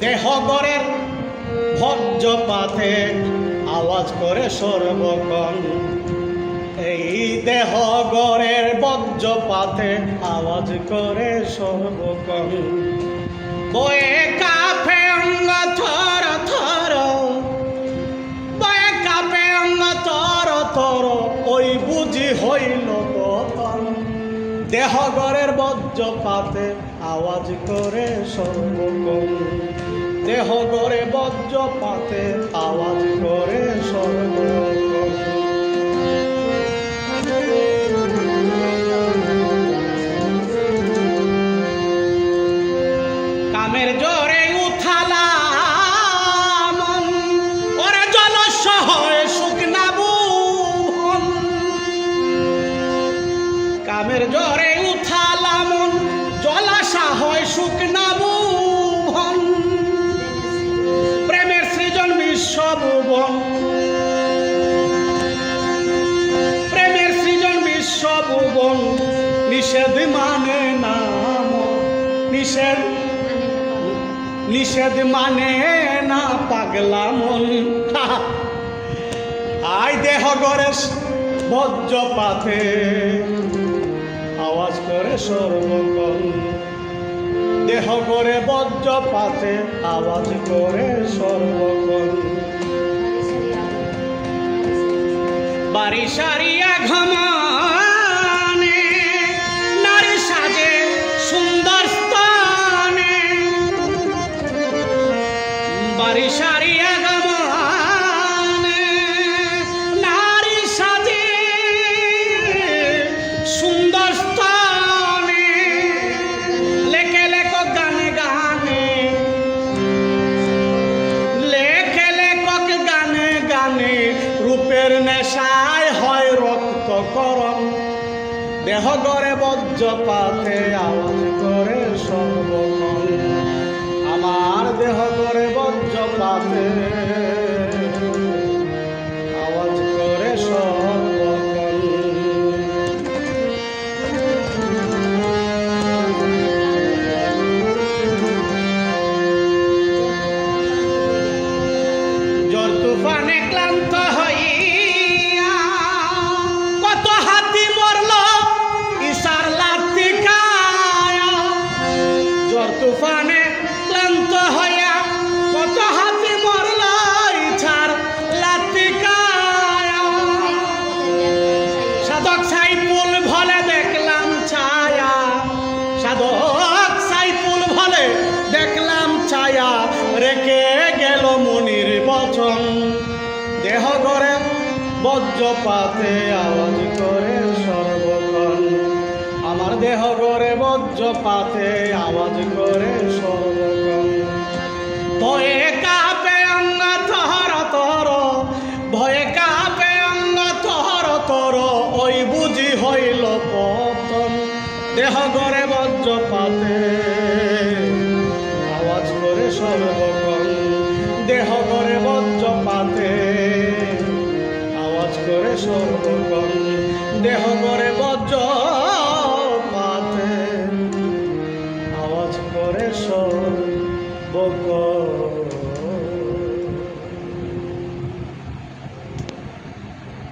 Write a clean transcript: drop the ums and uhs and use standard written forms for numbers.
দেহ গড়ের বজ্রপাতে আওয়াজ করে সর্বক্ষণ। এই দেহ গড়ের বজ্রপাতে আওয়াজ করে সর্বক্ষণ। বয়ে কাঁপে অঙ্গ থর থর, বয়ে কাঁপে অঙ্গ থর থর, ওই বুঝি হইল পতন। দেহ গড়ের বজ্রপাতে আওয়াজ করে সর্বক্ষণ। দেহ গড়ে বজ্রপাতে আওয়াজ করে সর্বক্ষণ। কামের জোরে উথালা মন, ওরে জলসহ শুকনা বুভন। কামের জোরে উথালা মন, জলাশা হয় শুকনা বুভন। প্রেমের সৃজন বিশ্বভুবন, প্রেমের সৃজন বিশ্বভুবন। নিষেধ মানে না নিষেধ, নিষেধ মানে না পাগলা মন। আই দেহ গড়ে বজ্রপাতে আওয়াজ করে সর্বক্ষণ। দেহ গড়ে বজ্রপাতে আওয়াজ করে সর্বক্ষণ। বাড়ি সারিয়া ঘমানে নারী সাজে সুন্দর স্থানে। বাড়ি সারিয়া ঘমানে নারী সাজে সুন্দর স্থানে। লেখে লেখক গানে গানে, লেখে লেখক গানে গানে। রূপের নেশায় হয় রক্তকরণ। দেহ গড়ে বজ্রপাতে আওয়াজ করে সর্বক্ষণ। আমার দেহ গড়ে বজ্রপাতে আওয়াজ করে সর্বক্ষণ। ঝড় তুফানে ক্লান্ত হইয়া কত হাতি মরল ইশার লাথি খায়া। ঝড় তুফানে ক্লান্ত হইয়া কত হাতি মরল ইশার লাথি খায়া। সাধক সাইফুল ভলে দেখলাম ছায়া, সাধক সাইফুল ভলে দেখলাম ছায়া। রেখে গেল মনির বচন। দেহ গড়ে বজ্রপাতে আওয়াজ করে সর্বক্ষণ। আমার দেহ গড়ে বজ্রপাতে আওয়াজ করে সর্বক্ষণ। ভয়ে কাঁপে অঙ্গ থর থর, ভয়ে কাঁপে অঙ্গ থর থর, ওই বুঝি হইল পতন। দেহ গড়ে বজ্রপাতে